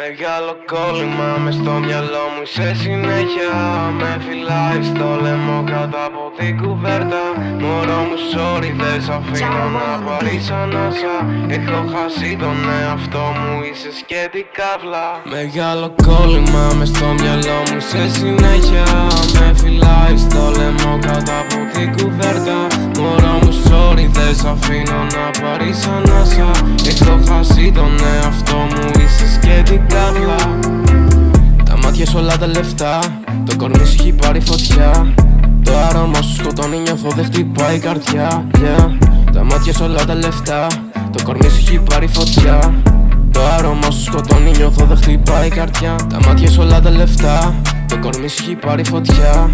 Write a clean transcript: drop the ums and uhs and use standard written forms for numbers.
Μεγάλο κόλλημα μες στο μυαλό μου σε συνέχεια. Με φυλάει στο λαιμό κάτω από την κουβέρτα. Μωρό μου sorry δεν σ' αφήνω να πάρεις ανάσα. Έχω χάσει τον εαυτό μου, είσαι σκέτη καύλα. Μεγάλο κόλλημα μες στο μυαλό μου σε συνέχεια. Με φυλάει στο λαιμό κάτω από την κουβέρτα. Μωρό μου sorry δεν σ' αφήνω να πάρεις ανάσα. Έχω χάσει τον εαυτό μου, είσαι σκέτη καύλα. Τα μάτια σου όλα τα λεφτά, το κορμί σου έχει πάρει φωτιά. Το άρωμα σου σκοτώνει, νιώθω δεν χτυπάει η καρδιά, yeah. Τα μάτια σου όλα τα λεφτά, το κορμί σου έχει πάρει φωτιά. Το άρωμα σου σκοτώνει, νιώθω δεν χτυπάει η καρδιά. Τα μάτια σου όλα τα λεφτά, το κορμί σου έχει πάρει φωτιά.